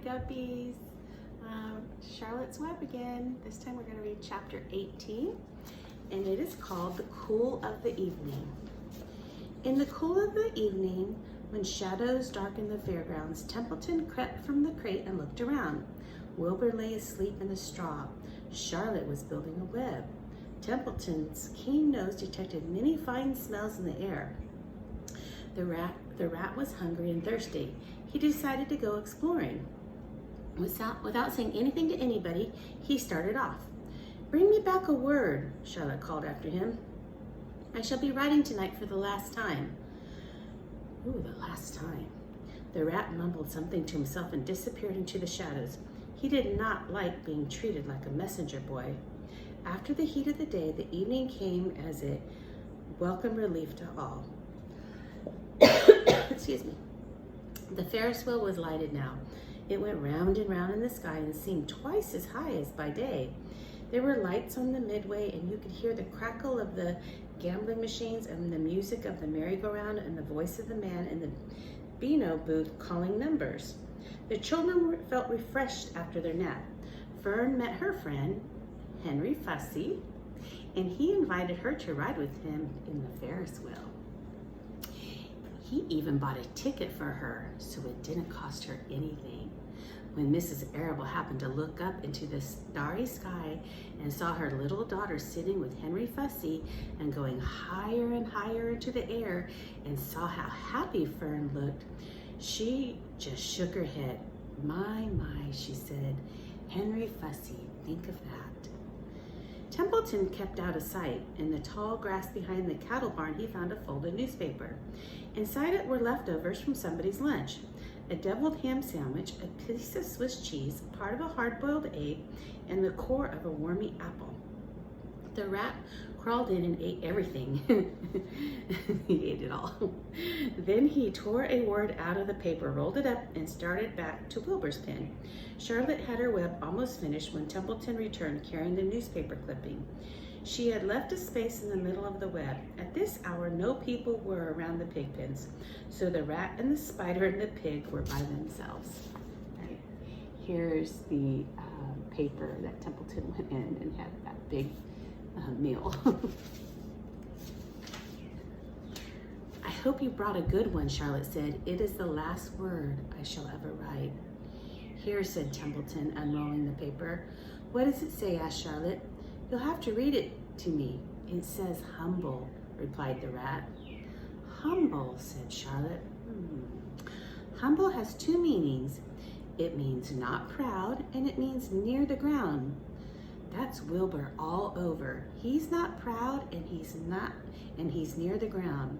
Guppies. Charlotte's Web again. This time we're going to read chapter 18, and it is called The Cool of the Evening. In the cool of the evening, when shadows darkened the fairgrounds, Templeton crept from the crate and looked around. Wilbur lay asleep in the straw. Charlotte was building a web. Templeton's keen nose detected many fine smells in the air. The rat was hungry and thirsty. He decided to go exploring. Without saying anything to anybody, he started off. "Bring me back a word," Charlotte called after him. "I shall be writing tonight for the last time." Ooh, the last time. The rat mumbled something to himself and disappeared into the shadows. He did not like being treated like a messenger boy. After the heat of the day, the evening came as a welcome relief to all. Excuse me. The Ferris wheel was lighted now. It went round and round in the sky and seemed twice as high as by day. There were lights on the midway, and you could hear the crackle of the gambling machines and the music of the merry-go-round and the voice of the man in the Beano booth calling numbers. The children felt refreshed after their nap. Fern met her friend, Henry Fussy, and he invited her to ride with him in the Ferris wheel. He even bought a ticket for her, so it didn't cost her anything. When Mrs. Arable happened to look up into the starry sky and saw her little daughter sitting with Henry Fussy and going higher and higher into the air and saw how happy Fern looked, she just shook her head. My, she said. Henry Fussy, think of that. Templeton kept out of sight. In the tall grass behind the cattle barn, he found a folded newspaper. Inside it were leftovers from somebody's lunch. A deviled ham sandwich, a piece of Swiss cheese, part of a hard-boiled egg, and the core of a wormy apple. The rat crawled in and ate everything. He ate it all. Then he tore a word out of the paper, rolled it up, and started back to Wilbur's pen. Charlotte had her web almost finished when Templeton returned carrying the newspaper clipping. She had left a space in the middle of the web. At this hour, no people were around the pig pens, so the rat and the spider and the pig were by themselves. Right. Here's the paper that Templeton went in and had that big meal. "I hope you brought a good one," Charlotte said. "It is the last word I shall ever write." "Here," said Templeton, unrolling the paper. "What does it say?" asked Charlotte. "You'll have to read it to me." "It says humble," replied the rat. "Humble," said Charlotte. Humble has two meanings. It means not proud, and it means near the ground. That's Wilbur all over. He's not proud, and he's near the ground.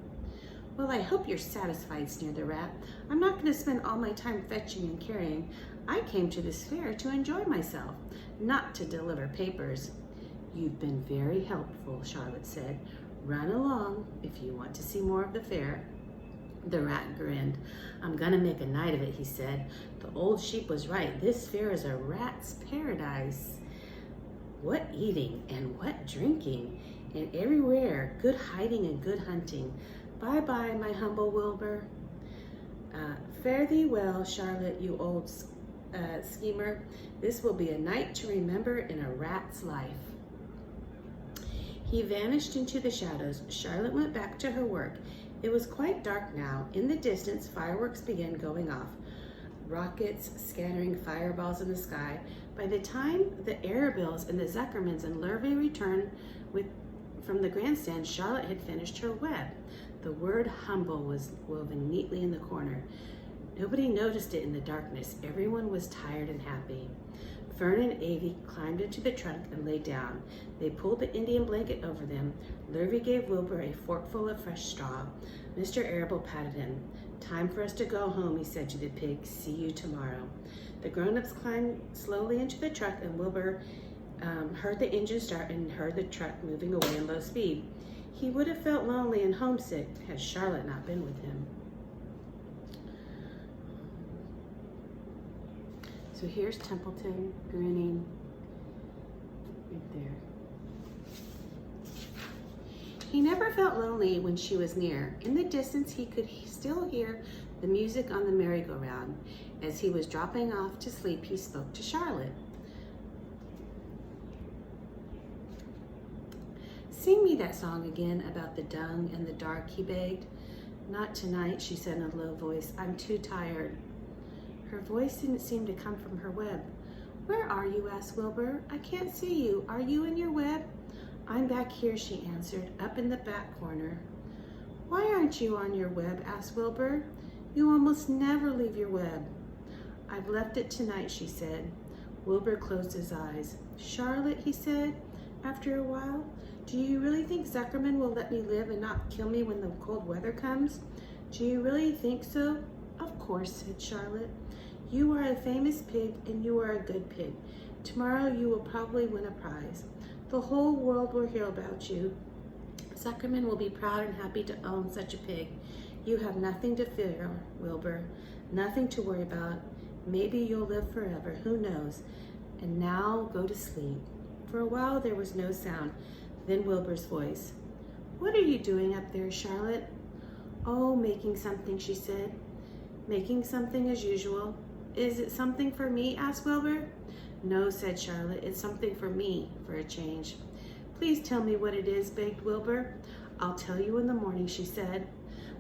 "Well, I hope you're satisfied," sneered the rat. "I'm not going to spend all my time fetching and carrying. I came to this fair to enjoy myself, not to deliver papers." "You've been very helpful," Charlotte said. "Run along if you want to see more of the fair." The rat grinned. "I'm going to make a night of it," he said. "The old sheep was right. This fair is a rat's paradise. What eating and what drinking, and everywhere good hiding and good hunting. Bye-bye, my humble Wilbur." Fare thee well, Charlotte, you old schemer. This will be a night to remember in a rat's life." He vanished into the shadows. Charlotte went back to her work. It was quite dark now. In the distance, fireworks began going off, rockets scattering fireballs in the sky. By the time the Arabills and the Zuckermans and Lurvy returned from the grandstand, Charlotte had finished her web. The word humble was woven neatly in the corner. Nobody noticed it in the darkness. Everyone was tired and happy. Fern and Avie climbed into the trunk and lay down. They pulled the Indian blanket over them. Lurvy gave Wilbur a forkful of fresh straw. Mr. Arable patted him. "Time for us to go home," he said to the pig. "See you tomorrow." The grown-ups climbed slowly into the truck, and Wilbur heard the engine start and heard the truck moving away in low speed. He would have felt lonely and homesick had Charlotte not been with him. So here's Templeton grinning right there. He never felt lonely when she was near. In the distance, he could still hear the music on the merry-go-round. As he was dropping off to sleep, he spoke to Charlotte. Sing me that song again about the dung and the dark, he begged. Not tonight, she said in a low voice. I'm too tired. Her voice didn't seem to come from her web. Where are you? Asked Wilbur. I can't see you. Are you in your web? I'm back here, she answered, up in the back corner. Why aren't you on your web? Asked Wilbur. You almost never leave your web. I've left it tonight, she said. Wilbur closed his eyes. Charlotte, he said, after a while, do you really think Zuckerman will let me live and not kill me when the cold weather comes? Do you really think so? Of course, said Charlotte. You are a famous pig and you are a good pig. Tomorrow you will probably win a prize. The whole world will hear about you. Zuckerman will be proud and happy to own such a pig. You have nothing to fear, Wilbur. Nothing to worry about. Maybe you'll live forever. Who knows? And now go to sleep. For a while there was no sound. Then Wilbur's voice. What are you doing up there, Charlotte? Oh, making something, she said. Making something as usual. Is it something for me? Asked Wilbur. No, said Charlotte. It's something for me, for a change. Please tell me what it is, begged Wilbur. I'll tell you in the morning, she said.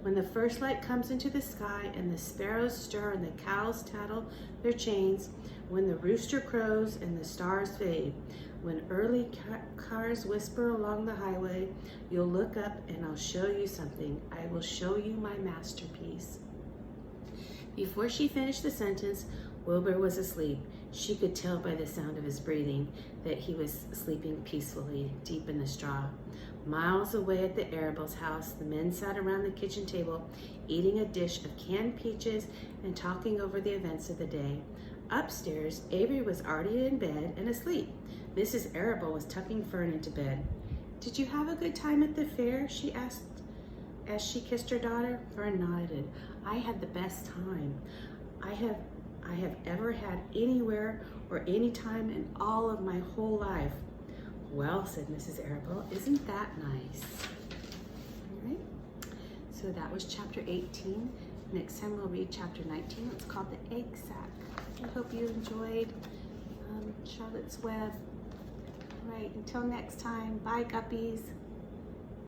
When the first light comes into the sky and the sparrows stir and the cows tattle their chains, when the rooster crows and the stars fade, when early cars whisper along the highway, you'll look up and I'll show you something. I will show you my masterpiece. Before she finished the sentence, Wilbur was asleep. She could tell by the sound of his breathing that he was sleeping peacefully, deep in the straw. Miles away at the Arables' house, the men sat around the kitchen table, eating a dish of canned peaches and talking over the events of the day. Upstairs, Avery was already in bed and asleep. Mrs. Arable was tucking Fern into bed. Did you have a good time at the fair? She asked as she kissed her daughter. Fern nodded. I had the best time I have ever had anywhere or any time in all of my whole life. Well, said Mrs. Arable, isn't that nice? All right, so that was chapter 18. Next time we'll read chapter 19. It's called The Egg Sack. I hope you enjoyed Charlotte's Web. All right, until next time, bye guppies.